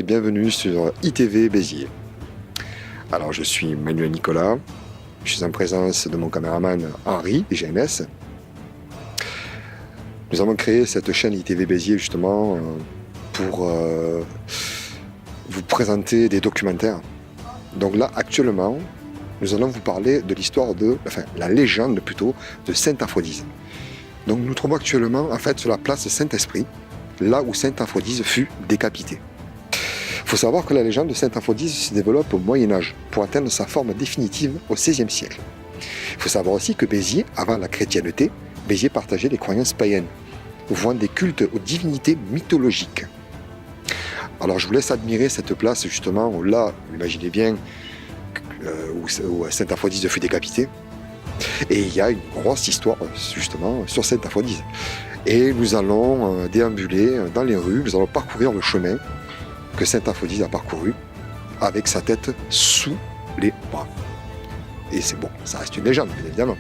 bienvenue sur ITV Béziers. Alors je suis Manuel Nicolas, je suis en présence de mon caméraman Henri, DGNS. Nous avons créé cette chaîne ITV Béziers justement pour vous présenter des documentaires. Donc là actuellement, nous allons vous parler de l'histoire la légende plutôt, de Sainte Aphrodise. Donc nous nous trouvons actuellement en fait sur la place Saint-Esprit, là où Sainte Aphrodise fut décapitée. Il faut savoir que la légende de Sainte Aphrodise se développe au Moyen-Âge pour atteindre sa forme définitive au XVIe siècle. Il faut savoir aussi que Béziers, avant la chrétienté, Béziers partageait les croyances païennes, vouant des cultes aux divinités mythologiques. Alors je vous laisse admirer cette place justement où là, imaginez bien, où Sainte Aphrodise fut décapitée. Et il y a une grosse histoire justement sur Sainte Aphrodise. Et nous allons déambuler dans les rues, nous allons parcourir le chemin que Sainte Aphrodise a parcouru avec sa tête sous les bras. Et c'est bon, ça reste une légende, bien évidemment.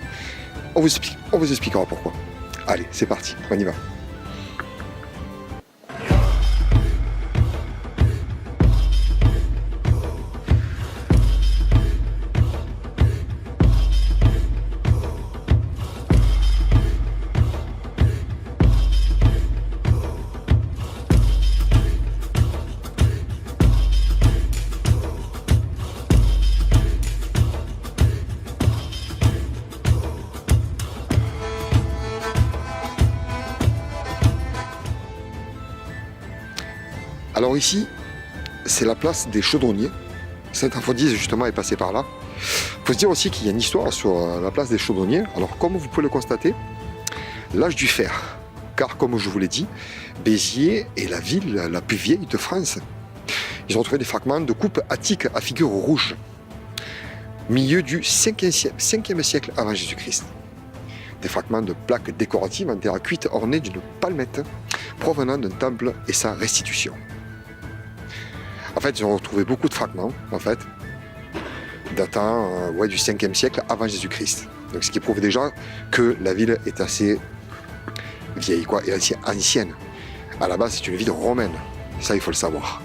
On vous expliquera pourquoi. Allez, c'est parti, on y va. Alors ici, c'est la place des Chaudronniers. Sainte Aphrodise justement est passée par là. Il faut se dire aussi qu'il y a une histoire sur la place des Chaudronniers. Alors comme vous pouvez le constater, l'âge du fer. Car comme je vous l'ai dit, Béziers est la ville la plus vieille de France. Ils ont trouvé des fragments de coupes attiques à figure rouge. Milieu du 5e siècle avant Jésus-Christ. Des fragments de plaques décoratives en terre cuite ornées d'une palmette provenant d'un temple et sa restitution. En fait, ils ont retrouvé beaucoup de fragments, en fait, datant du 5e siècle avant Jésus-Christ. Donc, ce qui prouve déjà que la ville est assez vieille, et assez ancienne. À la base, c'est une ville romaine. Ça, il faut le savoir.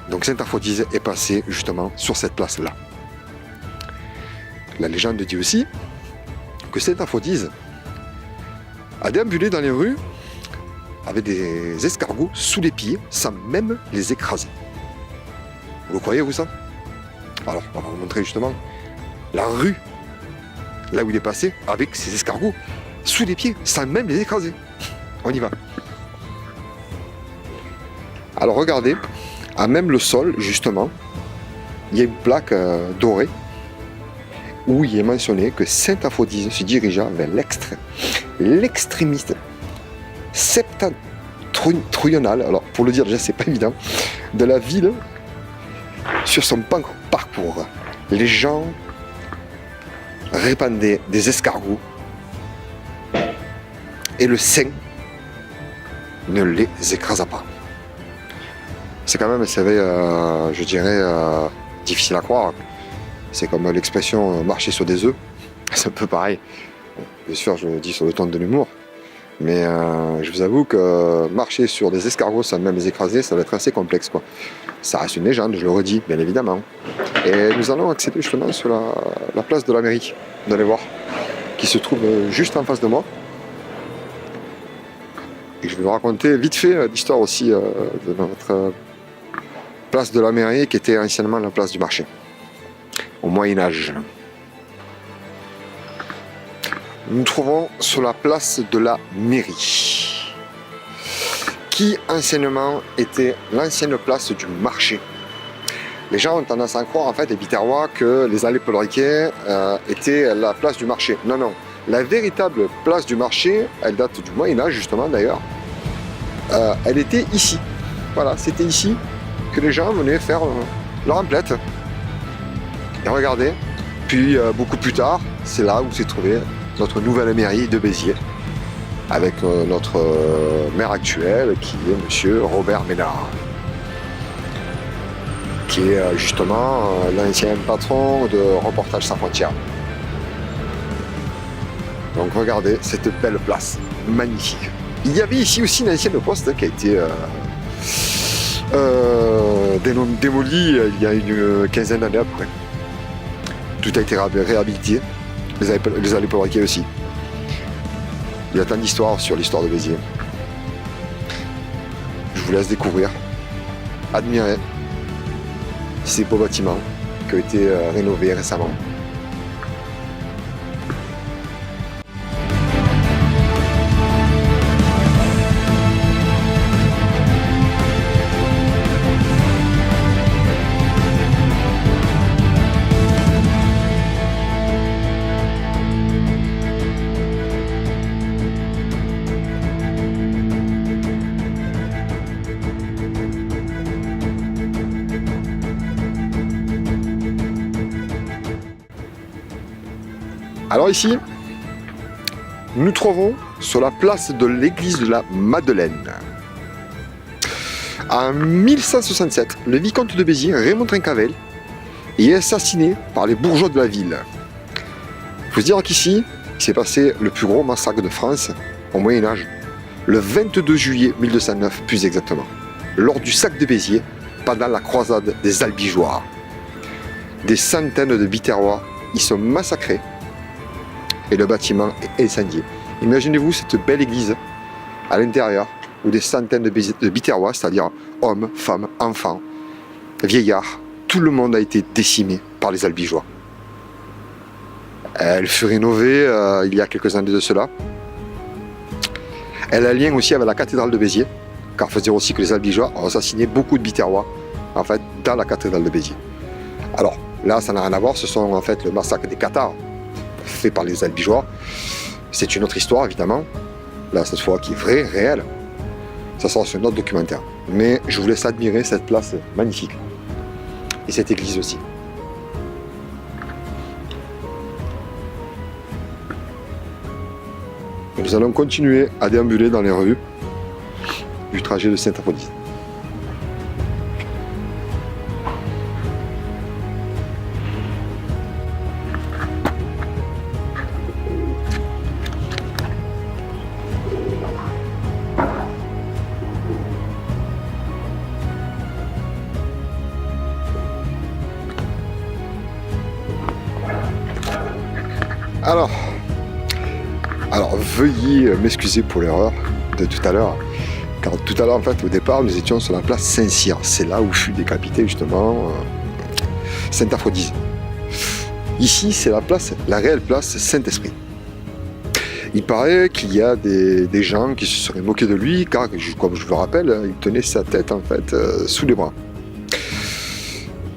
Donc, Sainte Aphrodise est passée justement sur cette place-là. La légende dit aussi que Sainte Aphrodise a déambulé dans les rues avec des escargots sous les pieds, sans même les écraser. Vous le croyez, vous, ça? Alors, on va vous montrer justement la rue, là où il est passé, avec ses escargots sous les pieds, sans même les écraser. On y va. Alors, regardez, à même le sol, justement, il y a une plaque dorée, où il est mentionné que Sainte Aphrodise se dirigea vers l'extrémiste septentrional, alors pour le dire déjà c'est pas évident, de la ville sur son parcours. Les gens répandaient des escargots et le saint ne les écrasa pas. C'est quand même, je dirais, difficile à croire. C'est comme l'expression marcher sur des œufs, c'est un peu pareil. Bien sûr, je le dis sur le ton de l'humour. Mais je vous avoue que marcher sur des escargots sans même les écraser, ça va être assez complexe, quoi. Ça reste une légende, je le redis, bien évidemment. Et nous allons accéder justement sur la place de la mairie, vous allez voir, qui se trouve juste en face de moi. Et je vais vous raconter vite fait l'histoire aussi de notre place de la mairie, qui était anciennement la place du marché, au Moyen-Âge. Nous nous trouvons sur la place de la mairie, qui anciennement était l'ancienne place du marché. Les gens ont tendance à croire, en fait, les Biterrois, que les allées Paul Riquet étaient la place du marché. Non, non. La véritable place du marché, elle date du Moyen-Âge, justement, d'ailleurs. Elle était ici. Voilà, c'était ici que les gens venaient faire leur emplette. Et regardez, puis beaucoup plus tard, c'est là où s'est trouvé notre nouvelle mairie de Béziers, avec notre maire actuel, qui est monsieur Robert Ménard, qui est justement l'ancien patron de Reportage sans frontières. Donc regardez cette belle place, magnifique. Il y avait ici aussi une ancienne poste qui a été démoli il y a une quinzaine d'années à peu près. Tout a été réhabilité, les allées Paubriquet aussi. Il y a tant d'histoires sur l'histoire de Béziers. Je vous laisse découvrir, admirer ces beaux bâtiments qui ont été rénovés récemment. Alors ici, nous nous trouvons sur la place de l'église de la Madeleine. En 1167, le vicomte de Béziers, Raymond Trincavel, est assassiné par les bourgeois de la ville. Il faut se dire qu'ici, il s'est passé le plus gros massacre de France au Moyen-Âge, le 22 juillet 1209, plus exactement, lors du sac de Béziers, pendant la croisade des Albigeois. Des centaines de Biterrois y sont massacrés et le bâtiment est incendié. Imaginez-vous cette belle église à l'intérieur où des centaines de Biterrois, c'est-à-dire hommes, femmes, enfants, vieillards, tout le monde a été décimé par les Albigeois. Elle fut rénovée il y a quelques années de cela. Elle a un lien aussi avec la cathédrale de Béziers, car il faut dire aussi que les Albigeois ont assassiné beaucoup de Biterrois en fait, dans la cathédrale de Béziers. Alors là, ça n'a rien à voir, ce sont en fait le massacre des Cathares fait par les Albigeois. C'est une autre histoire évidemment, là cette fois qui est vraie, réelle. Ça sera sur notre documentaire. Mais je vous laisse admirer cette place magnifique. Et cette église aussi. Et nous allons continuer à déambuler dans les rues du trajet de Saint-Aphrodise. Alors veuillez m'excuser pour l'erreur de tout à l'heure, car tout à l'heure en fait au départ nous étions sur la place Saint-Cyr, c'est là où fut décapité justement Saint-Aphrodise. Ici c'est la réelle place Saint-Esprit. Il paraît qu'il y a des gens qui se seraient moqués de lui, car comme je vous le rappelle, il tenait sa tête en fait sous les bras.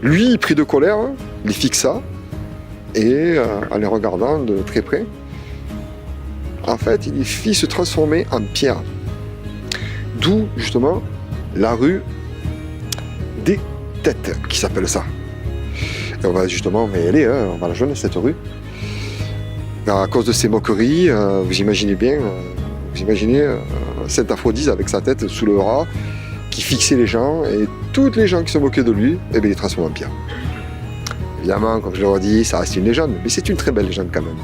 Lui, pris de colère, les fixa et en les regardant de très près, en fait, il fit se transformer en pierre. D'où, justement, la rue des Têtes, qui s'appelle ça. Et on va justement y aller, hein, on va la joindre, cette rue. À cause de ces moqueries, vous imaginez bien, Saint-Aphrodise avec sa tête sous le bras, qui fixait les gens, et toutes les gens qui se moquaient de lui, eh bien, il les transforme en pierre. Évidemment, comme je le redis, ça reste une légende, mais c'est une très belle légende quand même.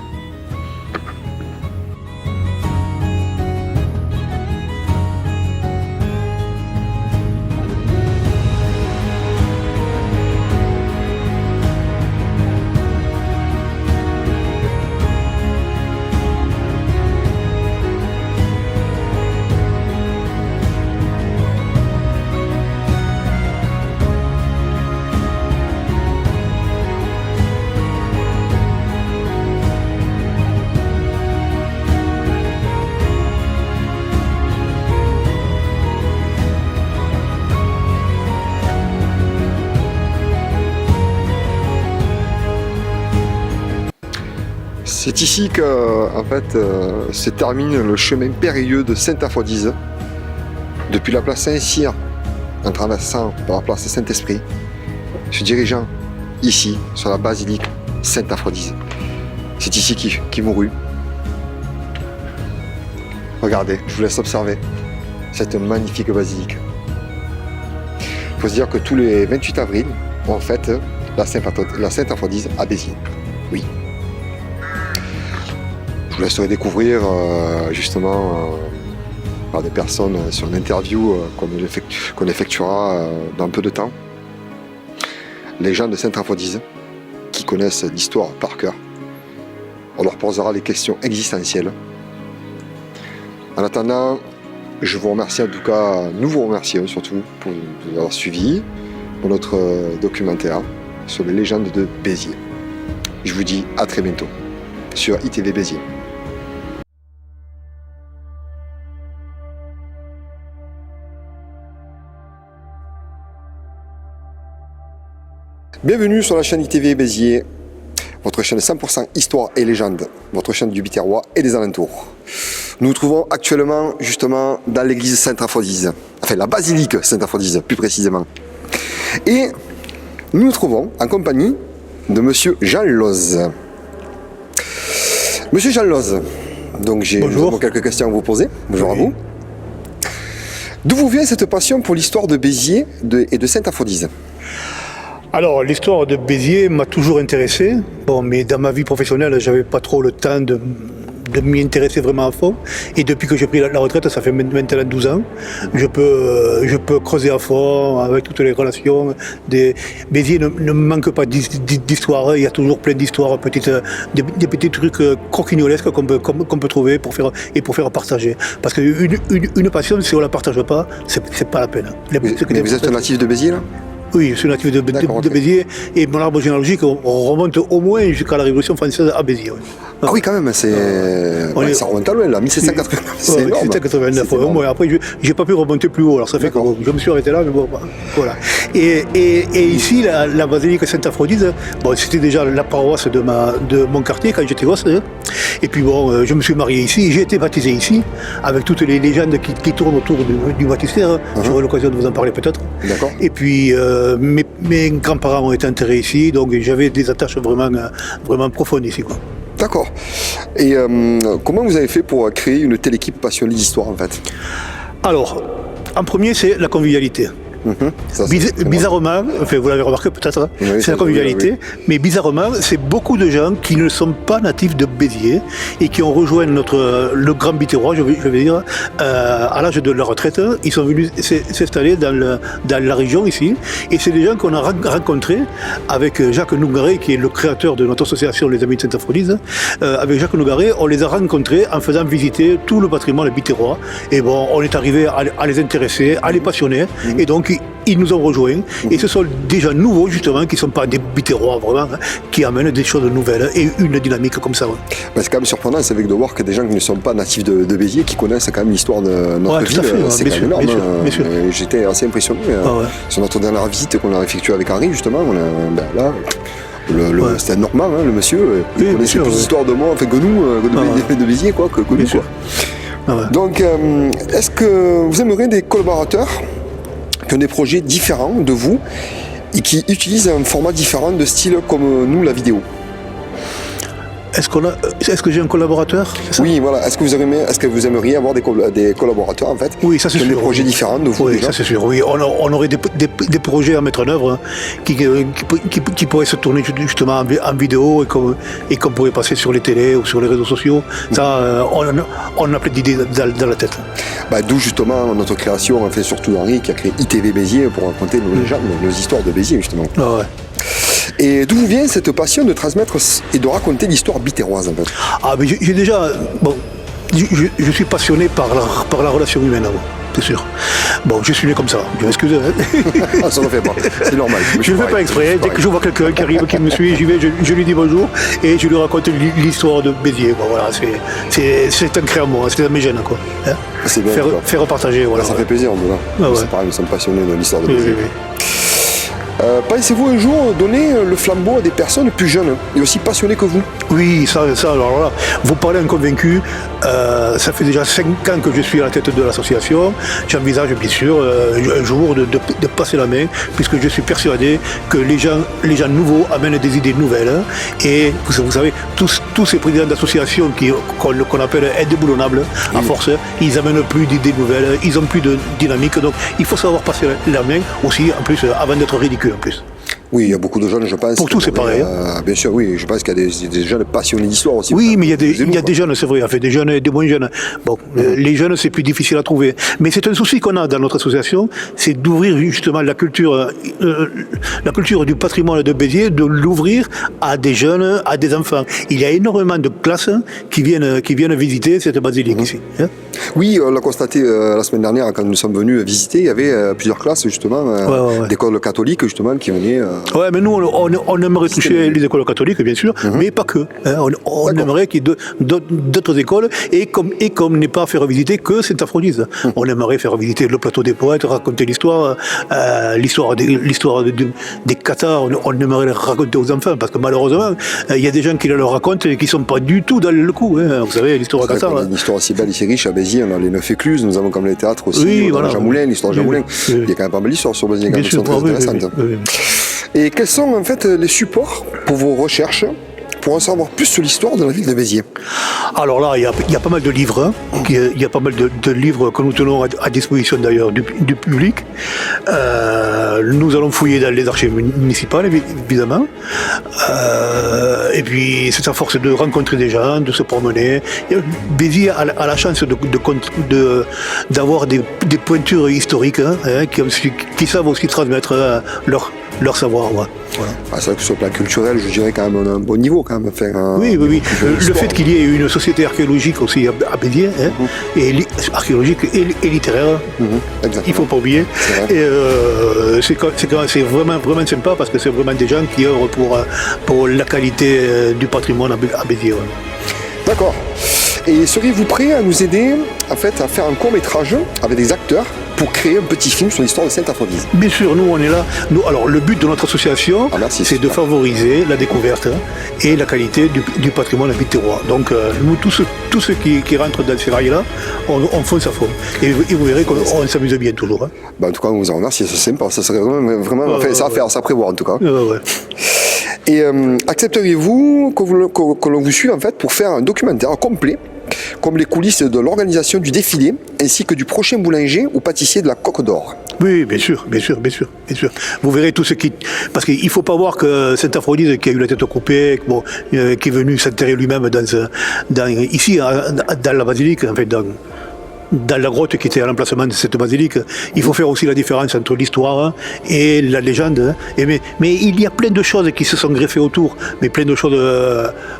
C'est ici que en fait, se termine le chemin périlleux de Saint-Aphrodise, depuis la place Saint-Cyr, en traversant par la place Saint-Esprit, se dirigeant ici, sur la basilique Saint-Aphrodise. C'est ici qu'il mourut. Regardez, je vous laisse observer cette magnifique basilique. Il faut se dire que tous les 28 avril, on fête la Saint-Aphrodise à Béziers. Oui. Je vous laisserai découvrir justement par des personnes sur une interview qu'on effectuera dans peu de temps. Les gens de Sainte-Aphrodise qui connaissent l'histoire par cœur. On leur posera les questions existentielles. En attendant, je vous remercie en tout cas, nous vous remercions surtout pour nous avoir suivis pour notre documentaire sur les légendes de Béziers. Je vous dis à très bientôt sur ITV Béziers. Bienvenue sur la chaîne ITV Béziers, votre chaîne 100% histoire et légende, votre chaîne du Biterrois et des alentours. Nous nous trouvons actuellement justement dans l'église Sainte-Aphrodise, enfin la basilique Sainte-Aphrodise plus précisément. Et nous nous trouvons en compagnie de Monsieur Jean Loz. Monsieur Jean Loz, donc j'ai quelques questions à vous poser. Bonjour à vous. D'où vous vient cette passion pour l'histoire de Béziers et de Sainte-Aphrodise? Alors, l'histoire de Béziers m'a toujours intéressé. Bon, mais dans ma vie professionnelle, j'avais pas trop le temps de m'y intéresser vraiment à fond. Et depuis que j'ai pris la retraite, ça fait maintenant 12 ans, je peux creuser à fond avec toutes les relations. Béziers ne manque pas d'histoire. Il y a toujours plein d'histoires, des petits trucs croquignolesques qu'on peut trouver pour faire partager. Parce qu'une passion, si on la partage pas, c'est pas la peine. Mais vous êtes natif de Béziers là? Oui, je suis natif de Béziers et mon arbre généalogique remonte au moins jusqu'à la Révolution française à Béziers. Oui. Ah oui, quand même, ça remonte à loin, là, 1789, c'est énorme. 1789, ouais, après, j'ai pas pu remonter plus haut, alors ça fait que je me suis arrêté là, mais bon, voilà. Et ici, la basilique Sainte-Aphrodise, bon, c'était déjà la paroisse de mon quartier quand j'étais gosse. Hein. Et puis bon, je me suis marié ici, j'ai été baptisé ici, avec toutes les légendes qui tournent autour du baptistère. J'aurai l'occasion de vous en parler peut-être. D'accord. Et puis, mes grands-parents ont été enterrés ici, donc j'avais des attaches vraiment profondes ici, quoi. D'accord. Et comment vous avez fait pour créer une telle équipe passionnée d'histoire en fait? Alors, en premier, c'est la convivialité. Bizarrement, enfin, vous l'avez remarqué peut-être, hein, oui, c'est la convivialité, mais bizarrement, c'est beaucoup de gens qui ne sont pas natifs de Béziers et qui ont rejoint le Grand Biterrois, je vais dire, à l'âge de la retraite. Ils sont venus s'installer dans la région ici, et c'est des gens qu'on a rencontrés avec Jacques Nougaret, qui est le créateur de notre association Les Amis de Sainte-Aphrodise. Avec Jacques Nougaret, on les a rencontrés en faisant visiter tout le patrimoine biterrois. Et bon, on est arrivé à les intéresser, à les passionner, et donc ils nous ont rejoints, et ce sont des gens nouveaux justement, qui ne sont pas des biterrois vraiment, hein, qui amènent des choses nouvelles et une dynamique comme ça. Ouais. C'est quand même surprenant, c'est avec de voir que des gens qui ne sont pas natifs de Béziers, qui connaissent quand même l'histoire de notre ville, c'est quand même énorme. Bien sûr. J'étais assez impressionné sur notre dernière visite qu'on a effectuée avec Henri justement, là... C'était un Normand, hein, le monsieur, il connaissait plus d'histoire de moi que nous, de Béziers, quoi, que nous. Quoi. Donc, est-ce que vous aimeriez des collaborateurs qui ont des projets différents de vous et qui utilisent un format différent de style comme nous, la vidéo? Est-ce que j'ai un collaborateur? Oui, voilà. Est-ce que vous aimeriez avoir des collaborateurs en fait? Oui, ça c'est sûr. Des projets différents de vous? Oui, déjà. Ça c'est sûr. Oui, on aurait des projets à mettre en œuvre, hein, qui pourraient se tourner justement en vidéo et qu'on pourrait passer sur les télés ou sur les réseaux sociaux. Ça, on a plein d'idées dans la tête. D'où justement notre création, en fait, surtout Henri qui a créé ITV Béziers pour raconter nos histoires de Béziers justement. Ah ouais. Et d'où vient cette passion de transmettre et de raconter l'histoire biterroise en fait? Ah, mais j'ai déjà... Bon, je suis passionné par la relation humaine, c'est sûr. Bon, je suis né comme ça, je m'excuse. Ah, ça ne fait pas, c'est normal. Je ne fais pas exprès, dès que je vois quelqu'un qui arrive, qui me suit, j'y vais, je lui dis bonjour et je lui raconte l'histoire de Béziers. Bon, voilà, c'est ancré à moi, c'est dans mes gènes, quoi. Hein, c'est bien, faire partager, voilà. Ça fait plaisir, en tout cas. C'est pareil, nous sommes passionnés de l'histoire de Béziers. Oui. Pensez-vous un jour donner le flambeau à des personnes plus jeunes et aussi passionnées que vous? Oui, ça alors là, vous parlez un convaincu. Ça fait déjà 5 ans que je suis à la tête de l'association. J'envisage bien sûr un jour de passer la main, puisque je suis persuadé que les gens nouveaux amènent des idées nouvelles. Et vous savez, tous ces présidents d'associations qu'on appelle indéboulonnables, à force, ils amènent plus d'idées nouvelles, ils ont plus de dynamique. Donc il faut savoir passer la main aussi, en plus, avant d'être ridicule en plus. Oui, il y a beaucoup de jeunes, je pense. Pour tout, c'est pareil. Bien sûr, oui, je pense qu'il y a des jeunes passionnés d'histoire aussi. Oui, mais il y a des jeunes, c'est vrai, enfin, des jeunes et des moins jeunes. Bon, les jeunes, c'est plus difficile à trouver. Mais c'est un souci qu'on a dans notre association, c'est d'ouvrir justement la culture du patrimoine de Béziers, de l'ouvrir à des jeunes, à des enfants. Il y a énormément de classes qui viennent visiter cette basilique ici. Hein. Oui, on l'a constaté la semaine dernière quand nous sommes venus visiter, il y avait plusieurs classes justement, d'écoles catholiques justement qui venaient. Ouais, mais nous, on aimerait toucher les écoles catholiques, bien sûr, mais pas que. Hein. On aimerait qu'il y ait d'autres écoles, et comme n'est pas faire visiter que Saint-Aphrodise. On aimerait faire visiter le plateau des poètes, raconter l'histoire des cathares, on aimerait les raconter aux enfants, parce que malheureusement, il y a des gens qui leur racontent et qui ne sont pas du tout dans le coup. Hein. Vous savez, l'histoire cathare. On a une histoire aussi belle et si riche à Béziers, on a les 9 écluses, nous avons comme les théâtres aussi, oui, voilà. Jean Moulin, l'histoire de Jean Moulin. Il y a quand même pas mal d'histoires sur Béziers, qui sont très intéressantes. Oui. Et quels sont en fait les supports pour vos recherches, pour en savoir plus sur l'histoire de la ville de Béziers? Alors là, il y a pas mal de livres, il y a pas mal de livres que nous tenons à disposition d'ailleurs du public. Nous allons fouiller dans les archives municipales, évidemment. Et puis, c'est à force de rencontrer des gens, de se promener. Béziers a la chance d'avoir des pointures historiques qui savent aussi transmettre leur savoir. Ouais. Voilà. C'est vrai que sur le plan culturel, je dirais quand même on a un bon niveau quand même. Oui. Le fait qu'il y ait une société archéologique aussi à Béziers, et archéologique et littéraire, il ne faut pas oublier. Et c'est vraiment sympa parce que c'est vraiment des gens qui œuvrent pour la qualité du patrimoine à Béziers. Ouais. D'accord. Et seriez-vous prêt à nous aider en fait, à faire un court-métrage avec des acteurs pour créer un petit film sur l'histoire de Saint-Aphrodise? Bien sûr, nous on est là. Alors le but de notre association, c'est de favoriser la découverte et la qualité du patrimoine biterrois. Donc nous, tous ceux qui rentrent dans ces rails-là, on fonce à fond. Et vous verrez qu'on s'amuse bien toujours. Hein. En tout cas, on vous en remercie, c'est sympa. Ça serait vraiment ça à faire, ça à prévoir en tout cas. Et accepteriez-vous que l'on vous suive en fait pour faire un documentaire complet, comme les coulisses de l'organisation du défilé, ainsi que du prochain boulanger ou pâtissier de la Coque d'Or? Oui, bien sûr. Vous verrez tout ce qui... Parce qu'il ne faut pas voir que Saint-Aphrodise, qui a eu la tête coupée, qui est venu s'enterrer lui-même ici, dans la basilique, en fait, dans la grotte qui était à l'emplacement de cette basilique, il faut faire aussi la différence entre l'histoire et la légende. Mais il y a plein de choses qui se sont greffées autour, mais plein de choses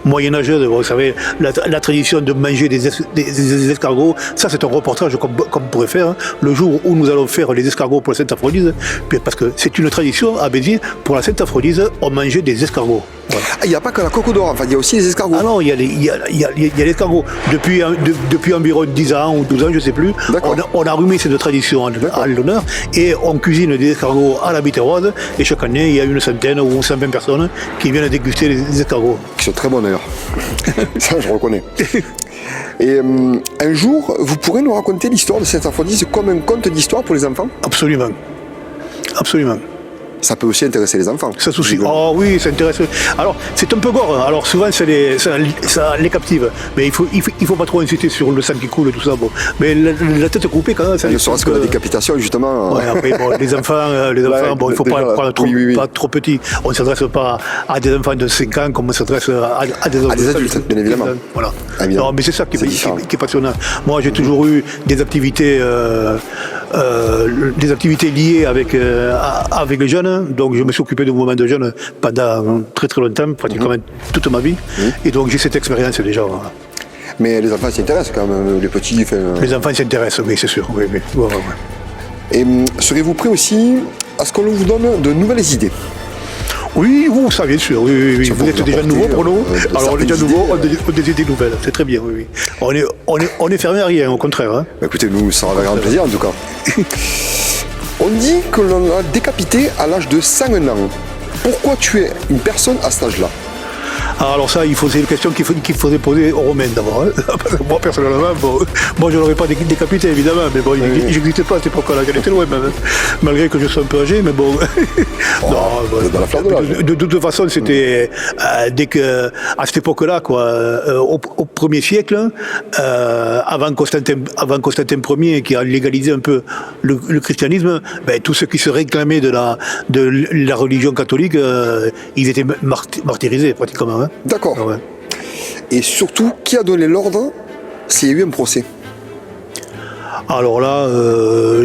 moyenâgeuses. Vous savez, la tradition de manger des escargots, ça c'est un reportage qu'on pourrait faire le jour où nous allons faire les escargots pour la Sainte-Aphrodise, parce que c'est une tradition à Béziers, pour la Sainte-Aphrodise, on mangeait des escargots. Voilà. Il n'y a pas que la coque d'or, enfin, il y a aussi les escargots. Ah non, il y a les escargots. Depuis environ 10 ans ou 12 ans, je ne sais plus, on a remis cette tradition à l'honneur et on cuisine des escargots à la biterroise et chaque année, il y a une centaine ou 120 personnes qui viennent déguster les escargots. Qui sont très bons d'ailleurs. Ça, je reconnais. Et un jour, vous pourrez nous raconter l'histoire de Saint-Aphrodise comme un conte d'histoire pour les enfants? Absolument. Ça peut aussi intéresser les enfants. Ça soucie. Oh oui, ça intéresse. Alors, c'est un peu gore. Alors, souvent, ça les captive. Mais il faut pas trop inciter sur le sang qui coule et tout ça. Bon. Mais la tête coupée, quand même, ça... Ne serait-ce que la décapitation, justement. Ouais, après, les enfants, il ne faut pas prendre pas trop petit. On ne s'adresse pas à des enfants de 5 ans comme on s'adresse à des adultes, bien évidemment. Voilà. Non, mais c'est ça qui est passionnant. Moi, j'ai toujours eu des activités liées avec les jeunes. Donc je me suis occupé de mouvement de jeunes pendant très très longtemps, pratiquement toute ma vie. Et donc j'ai cette expérience déjà. Voilà. Mais les enfants s'y intéressent quand même, les petits. Les enfants s'intéressent, oui, c'est sûr. Oui. Et serez-vous prêt aussi à ce qu'on vous donne de nouvelles idées? Oui, ça bien sûr. Oui. Vous êtes déjà nouveau pour nous. Alors les gens nouveaux ont des idées nouvelles. C'est très bien, oui. On est fermé à rien, au contraire. Hein. Écoutez, nous, ça aura un grand plaisir en tout cas. On dit que l'on a décapité à l'âge de 101 ans. Pourquoi tuer une personne à cet âge-là? Alors ça, c'est une question qu'il faudrait poser aux Romains d'abord. Hein. Parce que moi, personnellement, moi je ne l'aurais pas décapité, évidemment, mais bon, il n'existait pas à cette époque-là, elle était loin même. Hein. Malgré que je sois un peu âgé, mais bon. Dans la fleur de l'âge. De toute façon, c'était dès que à cette époque-là, quoi, au 1er siècle, avant Constantin Ier, qui a légalisé un peu le christianisme, ben, tous ceux qui se réclamaient de la religion catholique, ils étaient martyrisés pratiquement. Hein. D'accord. Ouais. Et surtout, qui a donné l'ordre s'il y a eu un procès? Alors là,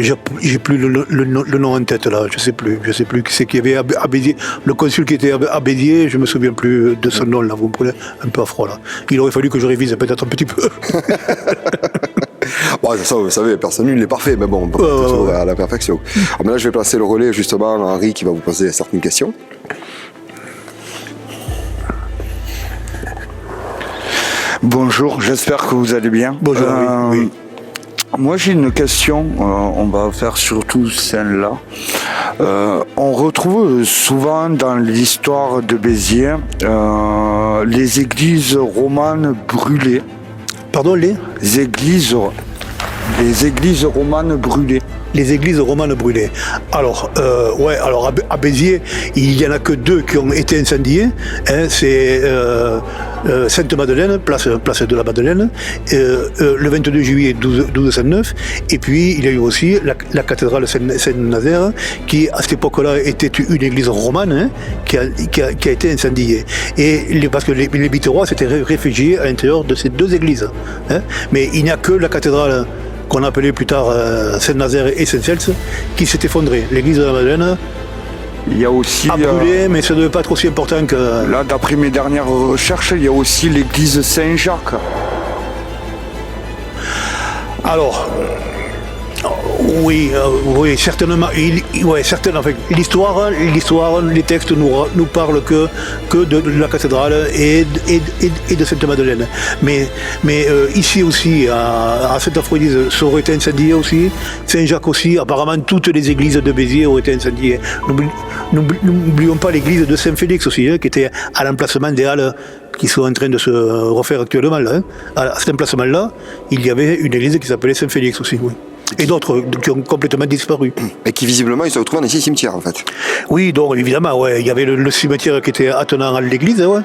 j'ai plus le nom en tête là, je sais plus qui c'est qui avait à Béziers, le consul qui était à Béziers, je me souviens plus de son nom là, vous me prenez un peu à froid là. Il aurait fallu que je révise peut-être un petit peu. Bon, ça, vous savez, personne n'est parfait, mais bon, on peut pas trouver à la perfection. Alors là, je vais placer le relais justement à Henri qui va vous poser certaines questions. Bonjour, j'espère que vous allez bien. Bonjour, oui. Moi j'ai une question, on va faire surtout celle-là. On retrouve souvent dans l'histoire de Béziers les églises romanes brûlées. Pardon, les églises romanes brûlées. Les églises romanes brûlées. Alors, à Béziers, il n'y en a que 2 qui ont été incendiées. Hein, c'est Sainte-Madeleine, place de la Madeleine, le 22 juillet 1209. Et puis, il y a eu aussi la cathédrale Saint-Nazaire, qui, à cette époque-là, était une église romane, hein, qui a été incendiée. Parce que les Biterrois s'étaient réfugiés à l'intérieur de ces 2 églises. Hein. Mais il n'y a que la cathédrale qu'on appelait plus tard Saint-Nazaire et Saint-Celse, qui s'est effondrée. L'église de la Madeleine il y a aussi, a brûlé, mais ça ne devait pas être aussi important que... Là, d'après mes dernières recherches, il y a aussi l'église Saint-Jacques. Alors... Oui, certainement. Certainement. Enfin, l'histoire, les textes nous parlent que de la cathédrale et de Sainte-Madeleine. Mais ici aussi, à Sainte-Aphrodise, ça aurait été incendié aussi. Saint-Jacques aussi. Apparemment, toutes les églises de Béziers auraient été incendiées. N'oublions pas l'église de Saint-Félix aussi, hein, qui était à l'emplacement des halles qui sont en train de se refaire actuellement. Là, hein. À cet emplacement-là, il y avait une église qui s'appelait Saint-Félix aussi, oui. Et d'autres qui ont complètement disparu. Et qui visiblement, ils se retrouvent dans ces cimetières en fait. Oui, donc évidemment, ouais. Il y avait le cimetière qui était attenant à l'église. Ouais.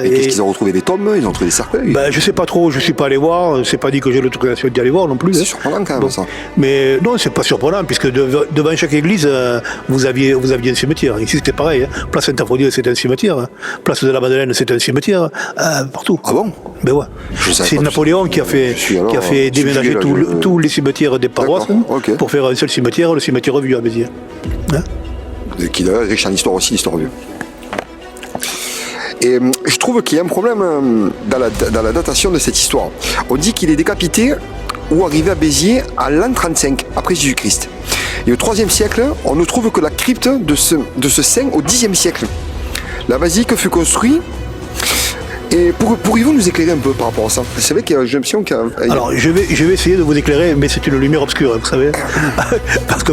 Et qu'est-ce qu'ils ont retrouvé? Des tombes? Ils ont trouvé des cercueils? Je sais pas trop, je suis pas allé voir. C'est pas dit que j'ai l'autorisation d'y aller voir non plus. C'est surprenant quand même ça. Mais non, c'est pas surprenant, puisque devant chaque église, vous aviez un cimetière. Ici c'était pareil. Hein. Place Sainte-Aphrodise, c'était un cimetière. Hein. Place de la Madeleine, c'était un cimetière. Partout. Ah bon? Ben ouais. C'est Napoléon qui a fait déménager tous les cimetières des paroisses pour faire un seul cimetière, le cimetière vieux à Béziers. Hein? Qui est riche en histoire aussi, l'histoire vieux. Et je trouve qu'il y a un problème dans la datation de cette histoire. On dit qu'il est décapité ou arrivé à Béziers à l'an 35 après Jésus-Christ. Et au 3e siècle, on ne trouve que la crypte de ce saint au 10e siècle. La basilique fut construite. Et pourriez-vous nous éclairer un peu par rapport à ça? C'est vrai qu'il y a une option qui a... Alors, je vais essayer de vous éclairer, mais c'est une lumière obscure, vous savez. Parce que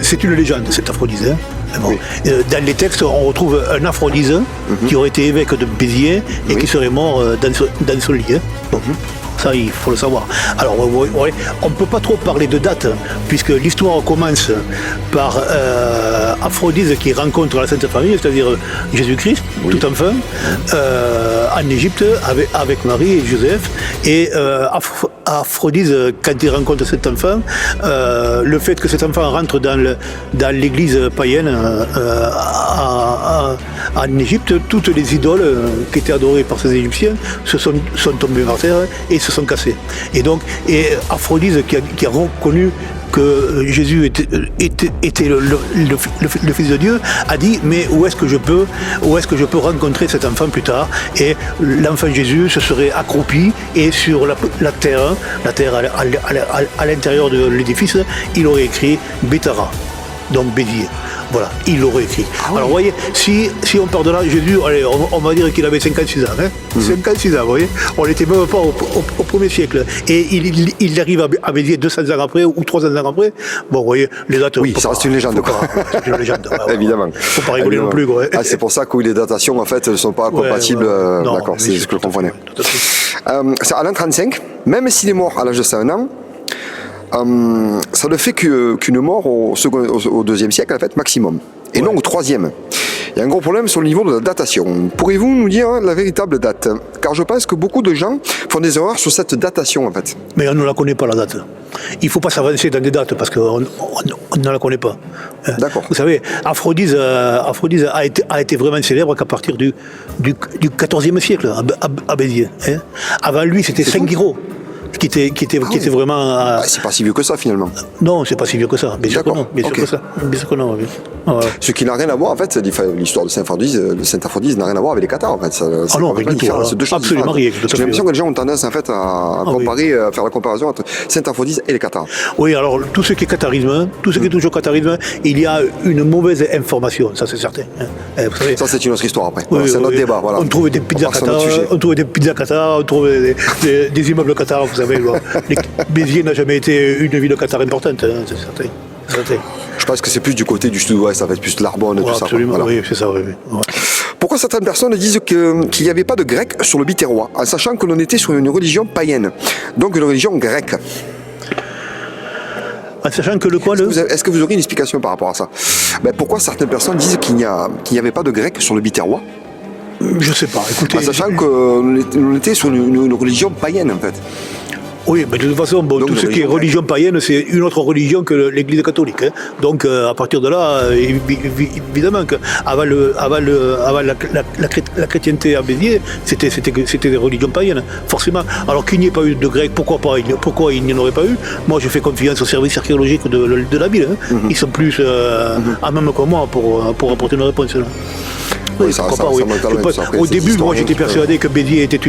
c'est une légende, cette Aphrodise. Hein. Bon. Oui. Dans les textes, on retrouve un Aphrodise qui aurait été évêque de Béziers et qui serait mort dans son lit. Hein. Bon. Ça, il faut le savoir. Alors, on ne peut pas trop parler de date, puisque l'histoire commence par Aphrodise qui rencontre la Sainte Famille, c'est-à-dire Jésus-Christ, tout enfant, en Égypte, avec Marie et Joseph. Et Aphrodise, quand il rencontre cet enfant, le fait que cet enfant rentre dans l'église païenne en Égypte, toutes les idoles qui étaient adorées par ces Égyptiens sont tombées par terre et se sont cassées. Et Aphrodise qui a reconnu que Jésus était le Fils de Dieu, a dit mais où est-ce que je peux rencontrer cet enfant plus tard? Et l'enfant Jésus se serait accroupi et sur la terre à l'intérieur de l'édifice, il aurait écrit Bétara, donc Béziers. Voilà, il l'aurait écrit. Alors vous voyez, si on part de là, Jésus, allez, on va dire qu'il avait 56 ans. 56 ans, vous voyez. On n'était même pas au 1er siècle. Et il arrive à Béziers 200 ans après ou 300 ans après. Bon, vous voyez, les dates... Oui, ça reste une légende. C'est une légende. Évidemment. Il ne faut pas rigoler non plus. Quoi. C'est pour ça que les datations, en fait, ne sont pas compatibles. Non, d'accord, c'est ce que je comprenais. Fait, à l'an 35, même s'il est mort à l'âge de 101 ans, ça ne fait qu'une mort au 2e siècle, en fait, maximum. Et non au 3e. Il y a un gros problème sur le niveau de la datation. Pourriez-vous nous dire la véritable date? Car je pense que beaucoup de gens font des erreurs sur cette datation, en fait. Mais on ne la connaît pas, la date. Il ne faut pas s'avancer dans des dates parce qu'on ne la connaît pas. D'accord. Vous savez, Aphrodise a été vraiment célèbre qu'à partir du 14e siècle à Béziers. Avant lui, c'était Saint-Guiraud. Qui était vraiment... c'est pas si vieux que ça, finalement. Non, c'est pas si vieux que ça. Bien sûr que non. Bien sûr que non. Oui. Ouais. Ce qui n'a rien à voir, en fait, l'histoire de Saint-Aphrodise n'a rien à voir avec les cathares, en fait. Ah non, rien du tout. C'est deux choses absolument différentes. rien. J'ai l'impression que les gens ont tendance, en fait, à comparer, à faire la comparaison entre Saint-Aphrodise et les cathares. Oui, alors, tout ce qui est catharisme, tout ce qui est toujours catharisme, il y a une mauvaise information, ça c'est certain. Vous savez, ça, c'est une autre histoire, après. Oui, c'est un autre débat, voilà. On trouve des pizzas cathares, on trouve des immeubles cathares, vous savez. Béziers n'a jamais été une ville cathare importante, c'est certain. Je pense que c'est plus du côté du sud-ouest, ça va être plus de l'Arbonne et tout ça. Absolument, voilà. Oui, c'est ça, oui. Pourquoi certaines personnes disent qu'il n'y avait pas de grec sur le Biterrois, en sachant que l'on était sur une religion païenne, donc une religion grecque? En sachant que Est-ce que vous auriez une explication par rapport à ça? Pourquoi certaines personnes disent qu'il n'y avait pas de grec sur le Biterrois? Je ne sais pas, écoutez... En sachant qu'on était sur une religion païenne, en fait. Oui, mais de toute façon, tout ce qui est religion païenne, c'est une autre religion que l'Église catholique. Donc, à partir de là, évidemment, qu'avant la chrétienté à Béziers, c'était des religions païennes, forcément. Alors qu'il n'y ait pas eu de Grecs, pourquoi il n'y en aurait pas eu? Moi, je fais confiance au service archéologique de la ville. Ils sont plus à même que moi pour apporter une réponse. Oui, au début, moi j'étais persuadé que Béziers était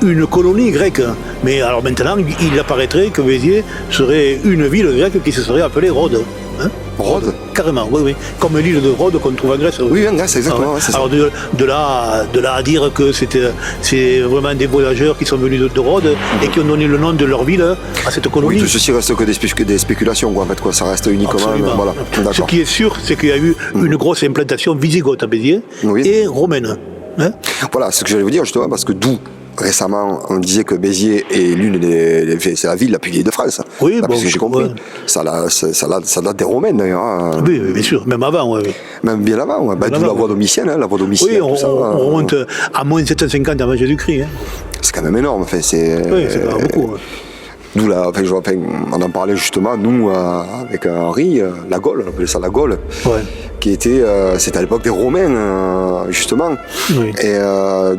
une colonie grecque. Mais alors maintenant, il apparaîtrait que Béziers serait une ville grecque qui se serait appelée Rhodes. Rhodes? Carrément, oui. Comme l'île de Rhodes qu'on trouve en Grèce. Oui, en Grèce, exactement. Alors de là à dire que c'est vraiment des voyageurs qui sont venus de Rhodes et qui ont donné le nom de leur ville à cette colonie. Oui, tout ceci reste que des spéculations, quoi, en fait, quoi. Ça reste uniquement... Voilà. Ce qui est sûr, c'est qu'il y a eu une grosse implantation wisigothe à Béziers et romaine. Voilà, c'est ce que j'allais vous dire, justement, parce que récemment, on disait que Béziers est c'est la ville la plus vieille de France. Oui, parce que j'ai compris. Ouais. Ça date des Romains, d'ailleurs. Oui, bien sûr, même avant. Oui. Même bien avant. D'où la voie domitienne, la voie domitienne. Oui, on remonte à moins de 750 avant Jésus-Christ. C'est quand même énorme. Oui, c'est quand même beaucoup. D'où on en parlait justement, nous, avec Henri, la Gaule, on appelait ça la Gaule. Ouais. Qui était, c'était à l'époque des Romains, justement. Oui. Et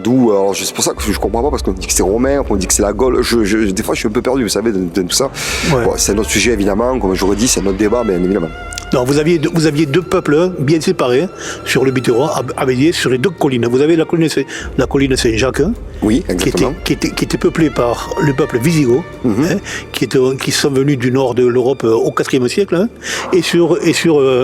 d'où, alors c'est pour ça que je comprends pas, parce qu'on dit que c'est Romain, qu'on dit que c'est la Gaule. Des fois, je suis un peu perdu, vous savez, de tout ça. Ouais. Bon, c'est un autre sujet, évidemment, comme j'aurais dit, c'est un autre débat, bien évidemment. Non, vous aviez deux peuples bien séparés sur le Biterrois, à Béziers, sur les deux collines. Vous avez la colline Saint-Jacques, oui, exactement. qui était peuplée par le peuple wisigoth, qui sont venus du nord de l'Europe au IVe siècle, et sur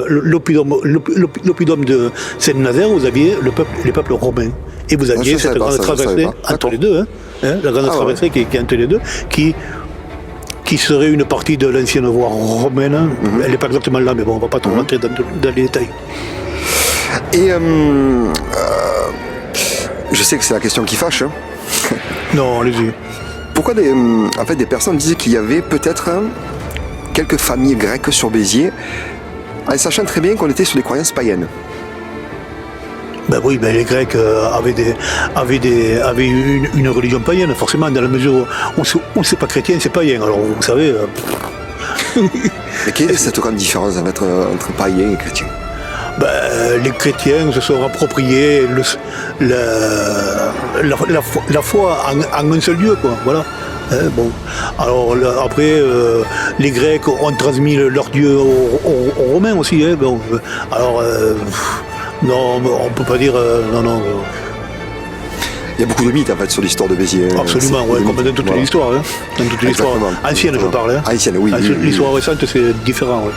l'oppidum de Saint-Nazaire, vous aviez les peuples romains. Et vous aviez cette grande traversée entre les deux, la grande traversée qui est entre les deux, qui serait une partie de l'ancienne voie romaine. Elle n'est pas exactement là, mais bon, on ne va pas trop rentrer dans les détails. Et je sais que c'est la question qui fâche. Non, allez-y. Pourquoi des personnes disent qu'il y avait peut-être quelques familles grecques sur Béziers, en sachant très bien qu'on était sur des croyances païennes? Ben oui, les Grecs avaient une religion païenne, forcément, dans la mesure où c'est pas chrétien, c'est païen. Alors vous savez. Mais quelle est cette grande différence entre païen et chrétien? Les chrétiens se sont appropriés la foi en un seul Dieu, quoi. Voilà. Bon. Alors après, les Grecs ont transmis leur Dieu aux Romains aussi. Bon. Alors. Non, on ne peut pas dire... non. Il y a beaucoup de mythes en fait sur l'histoire de Béziers. Absolument, ouais, comme dans toute l'histoire. Hein. Dans toute l'histoire ancienne, je parle. Hein. Ancienne, oui. L'histoire récente, c'est différent. Ouais.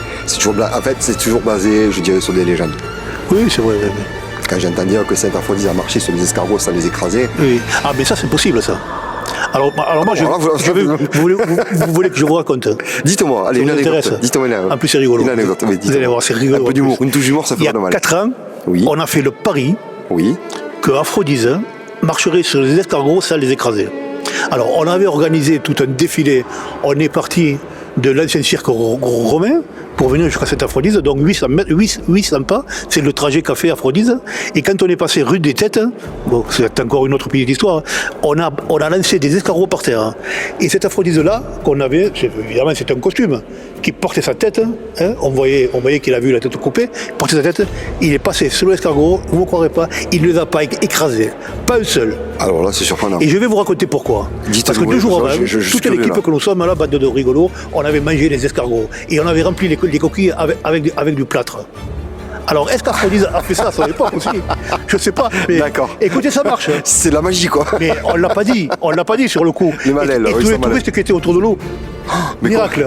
En fait, c'est toujours basé, je dirais, sur des légendes. Oui, c'est vrai. Oui. Quand j'entends dire que Saint-Aphrodise a marché sur les escargots sans les écraser. Oui. Ah, mais ça, c'est possible, ça. Alors moi, vous voulez que je vous raconte? Dites-moi, allez, une anecdote. Dites-moi en plus, c'est rigolo. Une anecdote, oui, vous allez voir, c'est rigolo. Un peu d'humour, une touche d'humour, ça fait pas de mal. Il y a 4 ans, on a fait le pari que Aphrodise marcherait sur les escargots sans les écraser. Alors, on avait organisé tout un défilé. On est parti de l'ancien cirque romain pour venir jusqu'à cette Aphrodise, donc 800 pas, c'est le trajet qu'a fait Aphrodise. Et quand on est passé rue des Têtes, bon, c'est encore une autre petite histoire, on a lancé des escargots par terre. Et cette Aphrodise-là, qu'on avait, évidemment c'est un costume, qui portait sa tête, hein, on voyait qu'il a vu la tête coupée, il portait sa tête, il est passé sur l'escargot, vous ne croirez pas, il ne les a pas écrasés, pas un seul. Alors là, c'est surprenant. Et je vais vous raconter pourquoi. Parce que 2 jours avant, toute l'équipe que nous sommes, là, bande de rigolos, on avait mangé les escargots. Et on avait rempli les coquilles avec du plâtre. Alors, est-ce qu'Aphrodise a fait ça à son époque aussi? Je ne sais pas. Mais d'accord. Écoutez, ça marche. C'est de la magie, quoi. Mais on ne l'a pas dit sur le coup. Les malais, là. Et tous les touristes qui étaient autour de nous. Miracle.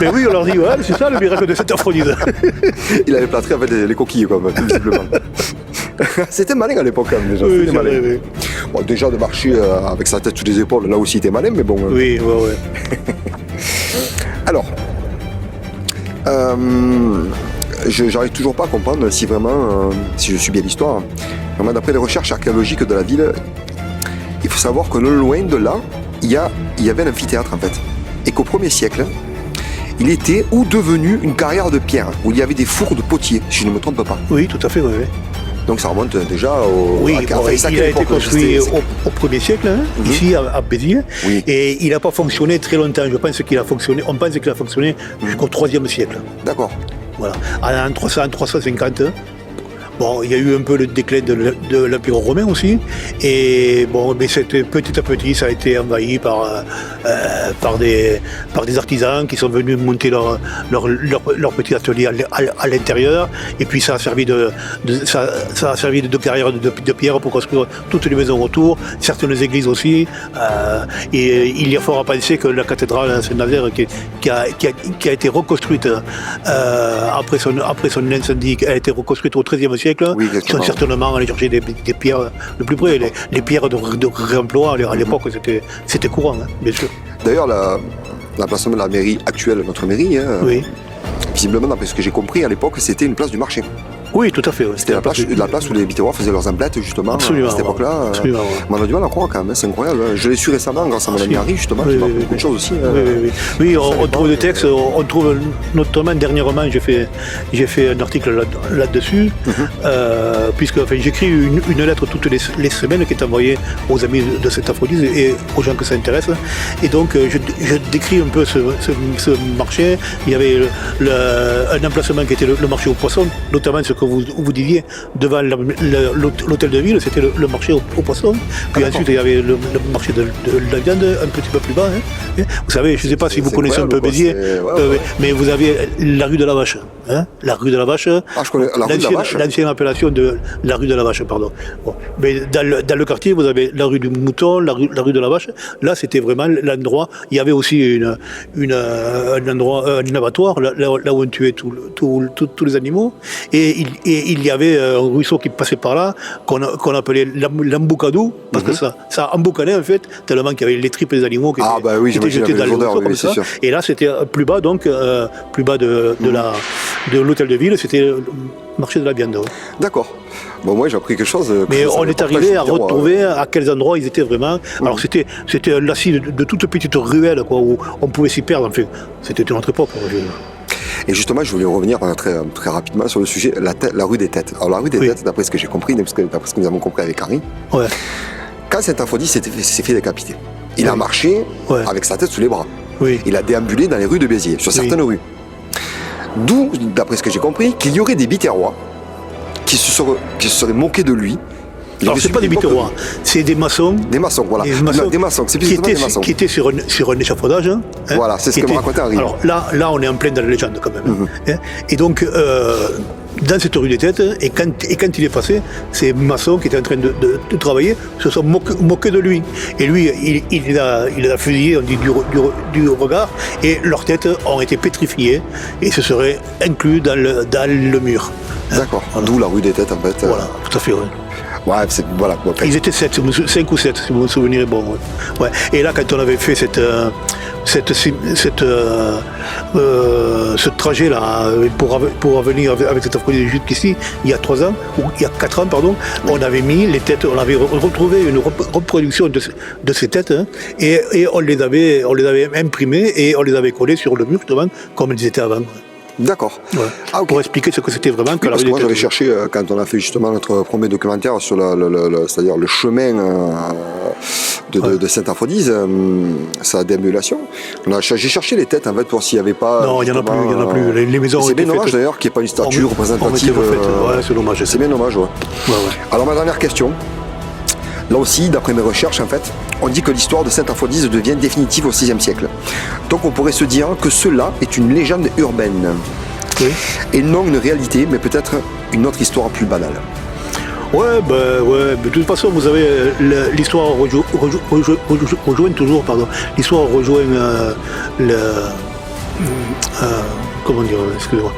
Mais oui, on leur dit, ouais, c'est ça le miracle de cette Aphrodise. Il avait plâtré avec les coquilles, quoi, visiblement. C'était malin à l'époque, quand même, déjà. Oui, malin. Oui. Bon, déjà, de marcher avec sa tête sous les épaules, là aussi, il était malin, mais bon. Oui, ouais. Alors, j'arrive toujours pas à comprendre si vraiment, si je suis bien l'histoire, vraiment d'après les recherches archéologiques de la ville, il faut savoir que non loin de là, il y avait un amphithéâtre en fait, et qu'au 1er siècle, il était ou devenu une carrière de pierre, où il y avait des fours de potiers, si je ne me trompe pas. Oui, tout à fait, oui. Donc ça remonte déjà il a été construit au 1er siècle, hein, ici à Béziers, et il n'a pas fonctionné très longtemps. On pense qu'il a fonctionné jusqu'au 3e siècle. D'accord. Voilà. En 350, bon, il y a eu un peu le déclin de l'Empire romain aussi, et bon, mais petit à petit, ça a été envahi par des artisans qui sont venus monter leur petit atelier à l'intérieur, et puis ça a servi de carrière de pierre pour construire toutes les maisons autour, certaines églises aussi, et il y a fort à penser que la cathédrale Saint-Nazaire qui a été reconstruite après son incendie, a été reconstruite au XIIIe siècle, sont certainement allés chercher des pierres le plus près. Les pierres de réemploi, à l'époque, c'était courant, hein, bien sûr. D'ailleurs, l'emplacement de la mairie actuelle, notre mairie, visiblement, d'après ce que j'ai compris, à l'époque, c'était une place du marché. Oui, tout à fait. Ouais. C'était la place où les Biterrois faisaient leurs emplettes, justement, absolument, à cette époque-là. On a du mal à croire, quand même, c'est incroyable. Je l'ai su récemment, grâce à mon ami Harry, justement, qui m'a appris beaucoup de choses aussi. Oui, on trouve des textes, on trouve notamment, dernièrement, j'ai fait un article là-dessus, puisque j'écris une lettre toutes les semaines qui est envoyée aux amis de cette Aphrodise et aux gens que ça intéresse. Et donc, je décris un peu ce marché. Il y avait un emplacement qui était le marché aux poissons, notamment ce que vous disiez, devant l'hôtel de ville, c'était le marché aux poissons. Puis ensuite, il y avait le marché de la viande, un petit peu plus bas. Hein. Vous savez, je ne sais pas si vous connaissez un peu Béziers, mais vous avez la rue de la Vache. Hein, la rue de la Vache. Ah, je connais la rue de la Vache. L'ancienne appellation de la rue de la Vache, pardon. Bon. Mais dans le quartier, vous avez la rue du Mouton, la rue de la Vache. Là, c'était vraiment l'endroit. Il y avait aussi un abattoir, là où on tuait tous les animaux. Et il y avait un ruisseau qui passait par là, qu'on appelait l'emboucadou, parce que ça emboucanait en fait, tellement qu'il y avait les tripes des animaux qui étaient jetés dans le ruisseau comme ça. Et là, c'était plus bas, donc, plus bas de l'hôtel de ville, c'était le marché de la viande. Ouais. D'accord. Bon, moi j'ai appris quelque chose. Mais on est arrivé à retrouver à quels endroits ils étaient vraiment. Alors c'était un lacis de toutes petites ruelles, quoi, où on pouvait s'y perdre. Enfin, c'était une autre époque. Et justement, je voulais revenir très, très rapidement sur le sujet, la rue des Têtes. Alors la rue des Têtes, d'après ce que j'ai compris, d'après ce que nous avons compris avec Harry, quand Saint-Aphrodite s'est fait décapiter, il a marché avec sa tête sous les bras. Il a déambulé dans les rues de Béziers, sur certaines rues. D'où, d'après ce que j'ai compris, qu'il y aurait des Biterrois qui se seraient moqués de lui. Alors, c'est pas des Biterrois, c'est des maçons. Des maçons, voilà. Des maçons, c'est plus des maçons. Qui étaient sur un échafaudage. Hein, voilà, c'est ce que me racontait Harry. Alors là, on est en plein dans la légende quand même. Et donc, dans cette rue des Têtes, et quand il est passé, ces maçons qui étaient en train de travailler se sont moqués de lui. Et lui, il les a fusillés, on dit, du regard, et leurs têtes ont été pétrifiées et se seraient inclus dans le mur. D'accord, Voilà. d'où la rue des Têtes en fait. Voilà, tout à fait, ouais. Ouais, voilà. Bon, Ils étaient 5 ou 7, si vous vous souvenez. Bon, ouais. Et là, quand on avait fait ce trajet-là pour venir avec cette Aphrodite jusqu'ici, il y a 3 ans, ou il y a 4 ans, pardon, on avait mis les têtes, on avait retrouvé une reproduction de ces têtes, hein, et on les avait imprimées et on les avait collées sur le mur, justement, comme ils étaient avant. D'accord. Ouais. Ah, ok. Pour expliquer ce que c'était vraiment. Oui, parce que moi j'avais cherché, quand on a fait justement notre premier documentaire sur c'est-à-dire le chemin de Sainte-Aphrodise, sa déambulation, j'ai cherché les têtes en fait pour s'il n'y avait pas... Non, il n'y en a plus. Les maisons ont c'est été bien dommage faites. d'ailleurs qu'il n'y ait pas une statue représentative. Ouais, c'est dommage. C'est bien dommage, ouais. Ouais. Alors ma dernière question, là aussi, d'après mes recherches, en fait, on dit que l'histoire de Sainte-Aphrodise devient définitive au VIe siècle. Donc on pourrait se dire que cela est une légende urbaine. Oui. Et non une réalité, mais peut-être une autre histoire plus banale. Ouais, de toute façon, vous avez l'histoire rejoint toujours, pardon. L'histoire rejoint comment dire, excusez-moi.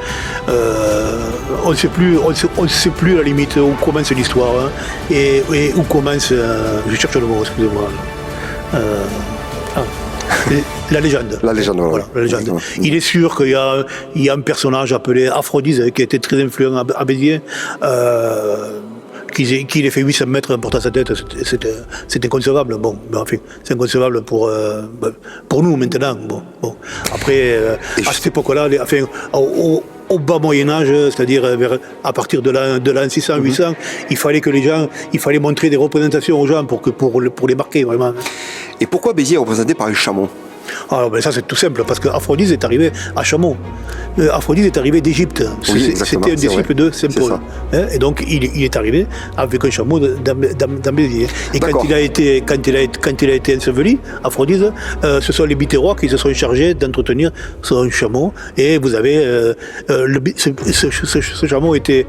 On ne sait plus à la limite où commence l'histoire, hein, et où commence, je cherche le mot, excusez-moi. La légende. La légende, voilà. La légende. Exactement. Il est sûr qu'il y a un personnage appelé Aphrodise qui a été très influent à Béziers, qu'il ait fait 800 mètres en portant sa tête, c'est inconcevable. Bon, enfin, c'est inconcevable pour nous maintenant. Bon. Après, à cette époque-là, au bas Moyen-Âge, c'est-à-dire à partir de l'an 600, 800, il fallait montrer des représentations aux gens pour les marquer vraiment. Et pourquoi Béziers est représenté par un chameau ? Alors ça c'est tout simple, parce qu'Aphrodise est arrivée à Chameau. Aphrodise est arrivée d'Égypte. Oui, c'était un disciple de Saint Paul. Hein, et donc il est arrivé avec un chameau dans Béziers. Et quand il a été enseveli, Aphrodise, ce sont les Biterrois qui se sont chargés d'entretenir son chameau. Et vous avez ce chameau était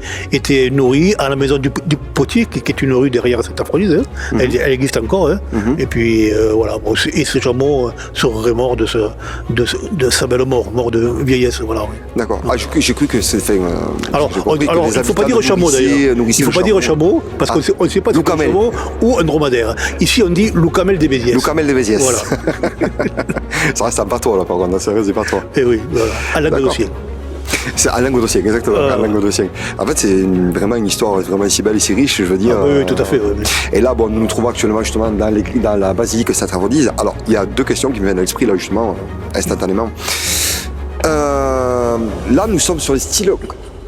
nourri à la maison du Potier, qui est une rue derrière cette Aphrodise. Hein. Elle existe encore. Hein. Et puis voilà. Bon, et ce chameau serait mort de sa belle mort de vieillesse. Voilà. Oui. D'accord. Ah, j'ai cru que c'était. Alors il ne faut pas dire chameau d'ailleurs. Il ne faut pas dire chameau, parce qu'on ne sait pas si c'est un chameau ou un dromadaire. Ici on dit Loucamel des Béziers. Loucamel des Béziers. Voilà. Ça reste un patois là par contre, ça reste des patois. Et oui, voilà. À Languedocien. C'est à Languedocien, exactement. À Languedocien. En fait, c'est vraiment une histoire vraiment si belle et si riche, je veux dire. Oui, tout à fait. Oui. Et là, bon, nous nous trouvons actuellement justement dans la basilique Sainte-Aphrodise. Alors, il y a 2 questions qui me viennent à l'esprit là justement, instantanément. Là, nous sommes sur les styles.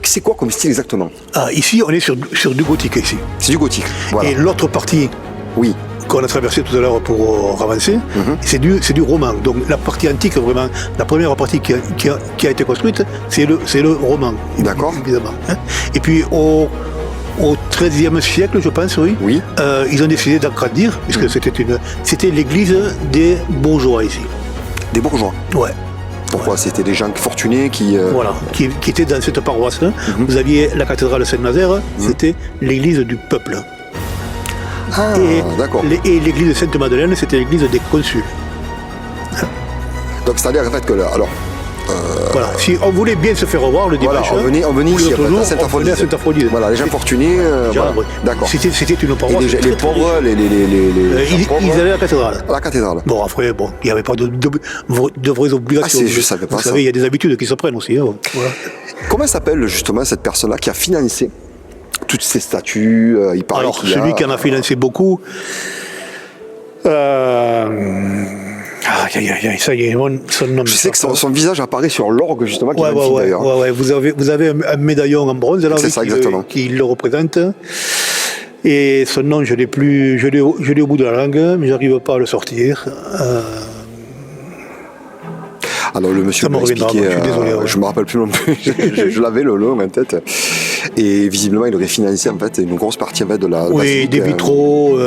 C'est quoi comme style exactement ? Ici, on est sur du gothique ici. C'est du gothique. Voilà. Et l'autre partie. Oui. Qu'on a traversé tout à l'heure pour avancer, c'est du roman. Donc la partie antique, vraiment, la première partie qui a été construite, c'est le roman. D'accord. Évidemment. Hein. Et puis au XIIIe siècle, je pense, oui. Ils ont décidé d'agrandir, puisque c'était l'église des bourgeois ici. Des bourgeois. Ouais. Pourquoi ? C'était des gens fortunés qui... Voilà, qui étaient dans cette paroisse. Vous aviez la cathédrale Saint-Nazaire, c'était l'église du peuple. Ah, d'accord. Et l'église de Sainte-Madeleine, c'était l'église des consuls. Donc c'est-à-dire en fait que là, alors... Voilà, si on voulait bien se faire revoir le dimanche, on venait ici à Sainte-Aphrodise. Voilà, les gens fortunés, voilà. D'accord. C'était une paroisse. Et les pauvres, ils allaient à la cathédrale. À la cathédrale. Bon, après, il n'y avait pas de vraies obligations. Je savais pas ça. Vous savez, il y a des habitudes qui se prennent aussi. Hein, voilà. Comment s'appelle justement cette personne-là qui a financé toutes ces statues, il paraît. Alors, celui qui en a financé beaucoup, ça y est, son nom. Je sais que son visage apparaît sur l'orgue justement qui est magnifique d'ailleurs. Ouais. Vous avez un médaillon en bronze là, qui le représente. Et son nom, je l'ai au bout de la langue, mais j'arrive pas à le sortir. Alors le monsieur m'a expliqué, je suis désolé. Je me rappelle plus non plus, je l'avais le long en tête. Et visiblement, il aurait financé en fait une grosse partie en fait, de la basilique. Des vitraux,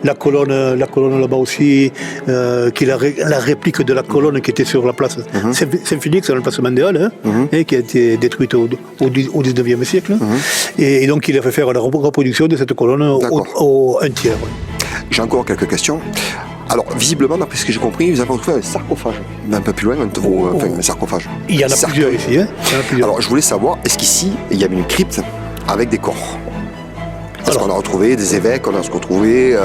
la colonne là-bas aussi, qui est la réplique de la colonne qui était sur la place Saint-Félix, sur la place Mandéal, et qui a été détruite au 19e siècle. Et donc, il a fait faire la reproduction de cette colonne au 1 tiers. J'ai encore quelques questions. Alors, visiblement, d'après ce que j'ai compris, vous avez retrouvé un sarcophage. Mais un peu plus loin, un sarcophage. Il y en a plusieurs ici. Alors, je voulais savoir, est-ce qu'ici, il y avait une crypte avec des corps? Parce qu'on a retrouvé des évêques, on a retrouvé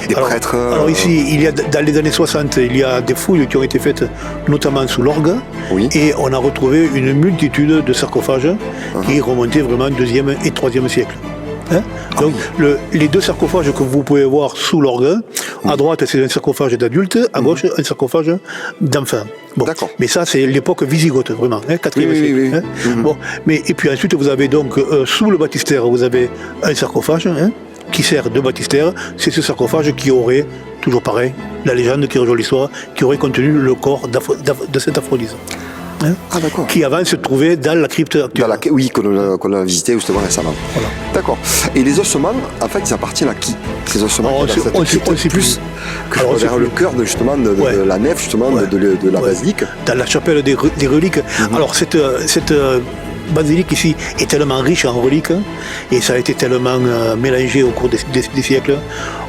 des prêtres. Alors ici, dans les années 60, il y a des fouilles qui ont été faites, notamment sous l'orgue. Oui. Et on a retrouvé une multitude de sarcophages qui remontaient vraiment au 2e et 3e siècle. Donc les deux sarcophages que vous pouvez voir sous l'orgue, à droite c'est un sarcophage d'adulte, à gauche un sarcophage d'enfant. Bon. Mais ça c'est l'époque wisigothe vraiment, 4e siècle. Bon. Et puis ensuite vous avez donc sous le baptistère vous avez un sarcophage qui sert de baptistère. C'est ce sarcophage qui aurait, toujours pareil, la légende qui rejoint l'histoire, qui aurait contenu le corps de cette Aphrodise. Qui avant se trouvait dans la crypte actuelle. Oui, qu'on a visité justement récemment. Voilà. D'accord. Et les ossements, en fait, ils appartiennent à qui? Ces ossements on sait plus que vers le cœur de la nef justement de la basilique. Dans la chapelle des reliques. Alors cette basilique ici est tellement riche en reliques et ça a été tellement mélangé au cours des siècles,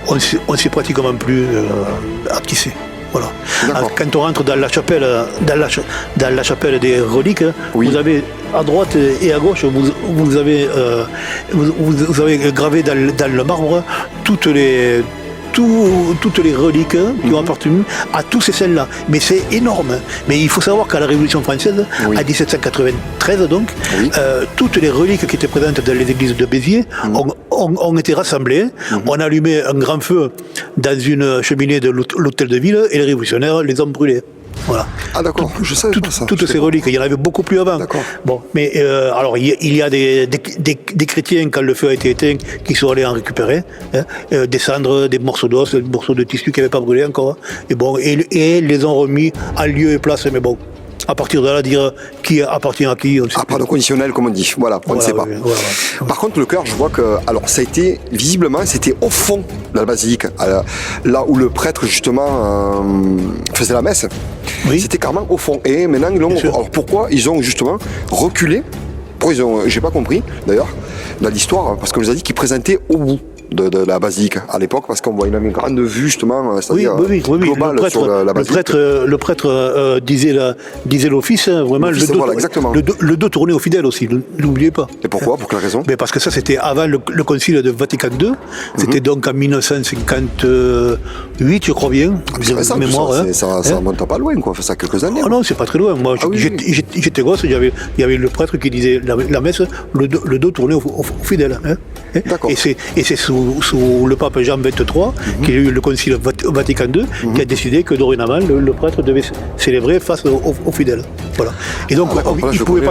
on ne sait pratiquement plus à qui c'est. Voilà. Quand on rentre dans la chapelle, des reliques, vous avez à droite et à gauche, vous avez gravé dans le marbre toutes les reliques qui ont appartenu à tous ces saints-là. Mais c'est énorme. Mais il faut savoir qu'à la Révolution française, à 1793 donc, toutes les reliques qui étaient présentes dans les églises de Béziers ont été rassemblées. On a allumé un grand feu dans une cheminée de l'hôtel de ville et les révolutionnaires les ont brûlées. Voilà. Ah d'accord, je savais pas ça. Toutes ces reliques, il y en avait beaucoup plus avant. Bon, mais alors il y a des chrétiens quand le feu a été éteint qui sont allés en récupérer, des cendres, des morceaux d'os, des morceaux de tissu qui n'avaient pas brûlé encore. Et bon, et les ont remis à lieu et place. Mais bon, à partir de là, dire qui appartient à qui, on ne sait pas. Pas de conditionnel, comme on dit. Voilà, on ne sait pas. Par contre, le chœur, je vois que, alors, ça a été, visiblement, c'était au fond de la basilique, là où le prêtre, justement, faisait la messe. C'était carrément au fond. Et maintenant, alors, pourquoi ils ont, justement, reculé? J'ai pas compris, d'ailleurs, dans l'histoire, parce qu'on nous a dit qu'ils présentaient au bout de la basilique à l'époque, parce qu'on voit une grande vue justement, c'est-à-dire globale sur la basilique. Le prêtre disait l'office, vraiment le dos tourné aux fidèles aussi, n'oubliez pas. Et pourquoi? Pour quelle raison? Mais parce que ça c'était avant le concile de Vatican II, c'était donc en 1958 je crois bien, de mémoire. Ça remonte pas loin, quoi, ça quelques années. Ah non, c'est pas très loin. Moi j'étais gosse, il y avait le prêtre qui disait la messe, le dos tourné aux fidèles. D'accord. Et c'est sous le pape Jean XXIII, qui a eu le concile Vatican II, qui a décidé que dorénavant le prêtre devait célébrer face aux fidèles. Voilà. Et donc il ne pouvait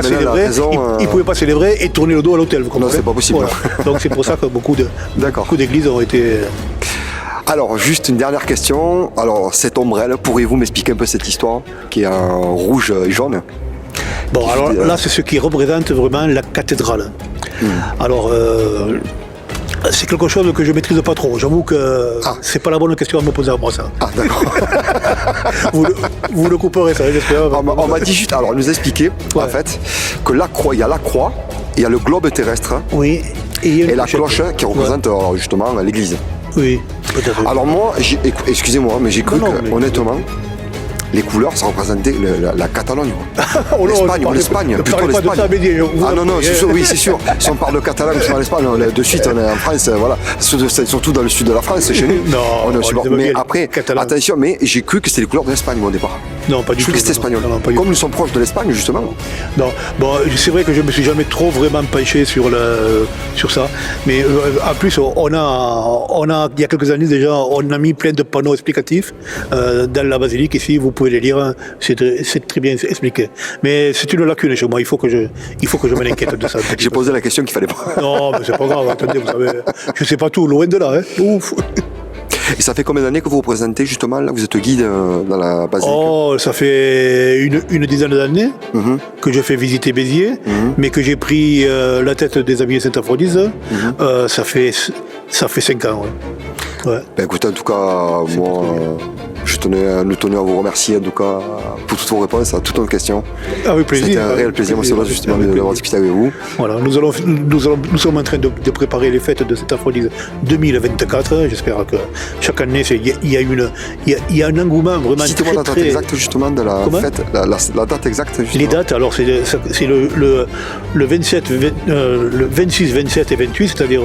pas célébrer et tourner le dos à l'autel. Non, c'est pas possible. Voilà. Donc c'est pour ça que beaucoup d'églises ont été. Alors, juste une dernière question. Alors, cette ombrelle, pourriez-vous m'expliquer un peu cette histoire qui est en rouge et jaune? Bon, alors là, c'est ce qui représente vraiment la cathédrale. Alors, c'est quelque chose que je ne maîtrise pas trop. J'avoue que c'est pas la bonne question à me poser à moi, ça. Ah, d'accord. vous le couperez, ça, j'espère. On m'a dit juste, alors, on nous a expliqué, en fait, que la croix, il y a la croix, il y a le globe terrestre. Oui. Et la cloche qui représente justement l'église. Oui, peut-être. Alors, moi, excusez-moi, mais j'ai cru que, honnêtement, les couleurs, ça représentait la Catalogne. L'Espagne, plutôt l'Espagne. Ah non, c'est sûr, oui, c'est sûr. Si on parle de Catalogne, sur l'Espagne, de suite, on est en France, voilà. Surtout dans le sud de la France, chez nous. Mais après, attention, mais j'ai cru que c'était les couleurs de l'Espagne, moi, au départ. Non, pas du tout. Je cru que c'était espagnol. Comme nous sommes proches de l'Espagne, justement. Non, bon, c'est vrai que je me suis jamais trop vraiment penché sur ça. Mais en plus, il y a quelques années déjà, on a mis plein de panneaux explicatifs dans la basilique ici. Vous pouvez les lire, c'est très bien expliqué. Mais c'est une lacune chez moi, il faut que je m'en inquiète de ça. J'ai posé la question qu'il fallait pas. Non, mais c'est pas grave, attendez, vous savez, je sais pas tout, loin de là. Ouf. Et ça fait combien d'années que vous représentez justement, là, vous êtes guide dans la basilique? Oh, ça fait une dizaine d'années que je fais visiter Béziers, mais que j'ai pris la tête des amis de Sainte-Aphrodise, ça fait 5 ans. Ouais. Ben, écoutez, en tout cas, moi, nous tenions à vous remercier en tout cas pour toutes vos réponses à toutes nos questions. Avec plaisir. C'était un réel plaisir, monsieur Loss, justement, d'avoir discuté avec vous. Voilà, nous sommes en train de préparer les fêtes de Sainte-Aphrodise 2024. J'espère que chaque année, il y a un engouement vraiment. Citez-moi la date exacte justement de la fête, la date exacte. Justement. Les dates, alors c'est le 26, 27 et 28, c'est-à-dire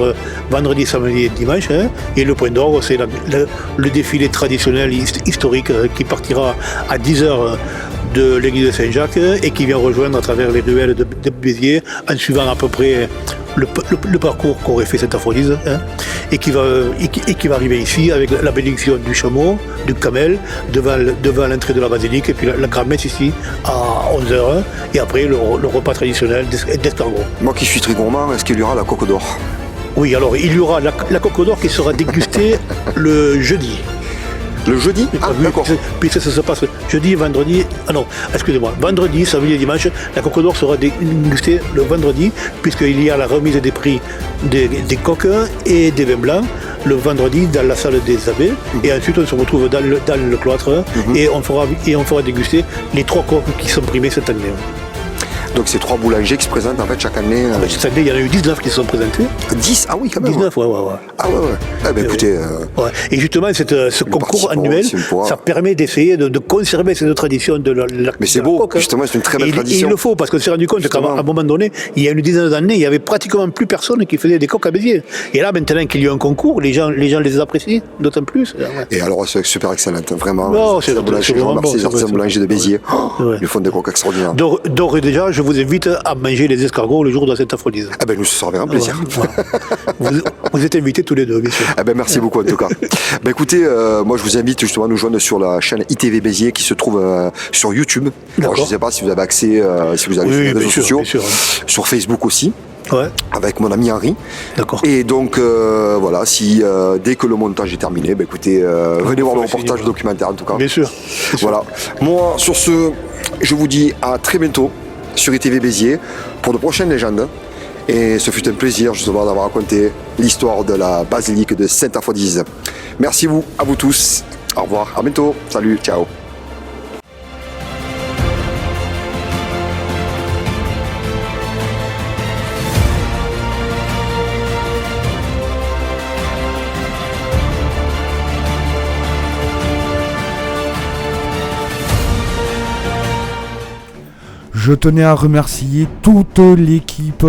vendredi, samedi et dimanche. Et le point d'orgue, c'est le défilé traditionnel historique qui partira à 10h de l'église de Saint-Jacques et qui vient rejoindre à travers les ruelles de Béziers en suivant à peu près le parcours qu'aurait fait Sainte-Aphrodise et qui va arriver ici avec la bénédiction du chameau, du camel devant l'entrée de la basilique et puis la grand-messe ici à 11h et après le repas traditionnel d'escargot. Moi qui suis très gourmand, est-ce qu'il y aura la coque d'or? Oui, alors il y aura la coque d'or qui sera dégustée le jeudi. Le jeudi? Ah, d'accord. Puisque ça se passe jeudi, vendredi. Ah non, excusez-moi. Vendredi, samedi et dimanche, la coque d'or sera dégustée le vendredi, puisqu'il y a la remise des prix des coques et des vins blancs le vendredi dans la salle des abbés. Et ensuite, on se retrouve dans le cloître et on fera déguster les 3 coques qui sont primées cette année. Donc c'est 3 boulangers qui se présentent en fait chaque année. Cette année, il y en a eu 19 qui se sont présentés. 10? Ah oui, quand même. 19, ouais. Ah ouais. Eh ben, écoutez. Ouais. Et justement, ce concours annuel, ça permet d'essayer de conserver cette tradition de la Mais c'est beau, justement, c'est une très belle tradition. Il le faut, parce qu'on s'est rendu compte qu'à un moment donné, il y a une dizaine d'années, il n'y avait pratiquement plus personne qui faisait des coques à Béziers. Et là, maintenant qu'il y a un concours, les gens les apprécient d'autant plus. Ouais. Et alors, c'est super excellent, vraiment. Non, c'est vraiment bon. Les artisans boulangers de Béziers, ils font des coques extraordinaires. D'ores et déjà, je vous invite à manger les escargots le jour de Sainte-Aphrodise. Ah ben, nous, ça sera avec un plaisir. Vous êtes invités tous les deux, bien sûr. Ah ben, merci beaucoup, en tout cas. Ben, écoutez, moi, je vous invite justement à nous joindre sur la chaîne ITV Béziers qui se trouve sur YouTube. Alors, je ne sais pas si vous avez accès, si vous avez sur les réseaux sociaux. Sur Facebook aussi. Ouais. Avec mon ami Henri. D'accord. Et donc voilà, si dès que le montage est terminé, ben écoutez, venez voir le reportage documentaire en tout cas. Bien sûr. Voilà. Moi, sur ce, je vous dis à très bientôt sur ITV Béziers pour de prochaines légendes. Et ce fut un plaisir justement d'avoir raconté l'histoire de la basilique de Sainte-Aphrodise. Merci à vous tous. Au revoir, à bientôt. Salut, ciao. Je tenais à remercier toute l'équipe,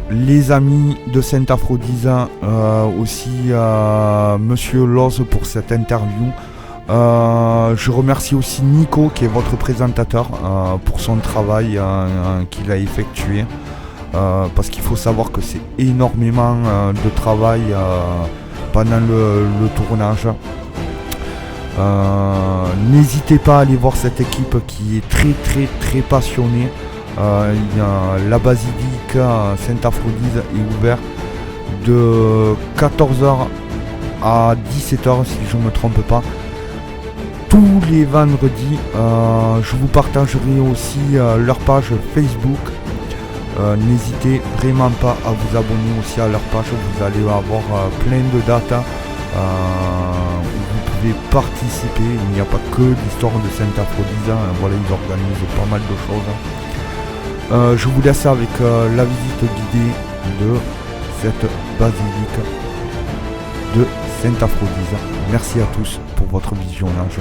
les amis de Sainte-Aphrodise, aussi Monsieur Loss pour cette interview. Je remercie aussi Nico qui est votre présentateur pour son travail qu'il a effectué. Parce qu'il faut savoir que c'est énormément de travail pendant le tournage. N'hésitez pas à aller voir cette équipe qui est très passionnée. La basilique Sainte-Aphrodise est ouverte de 14h à 17h si je ne me trompe pas. Tous les vendredis, je vous partagerai aussi leur page Facebook. N'hésitez vraiment pas à vous abonner aussi à leur page, vous allez avoir plein de dates. Vous pouvez participer, il n'y a pas que l'histoire de Sainte-Aphrodise, voilà, ils organisent pas mal de choses. Je vous laisse avec la visite guidée de cette basilique de Sainte-Aphrodise. Merci à tous pour votre visionnage.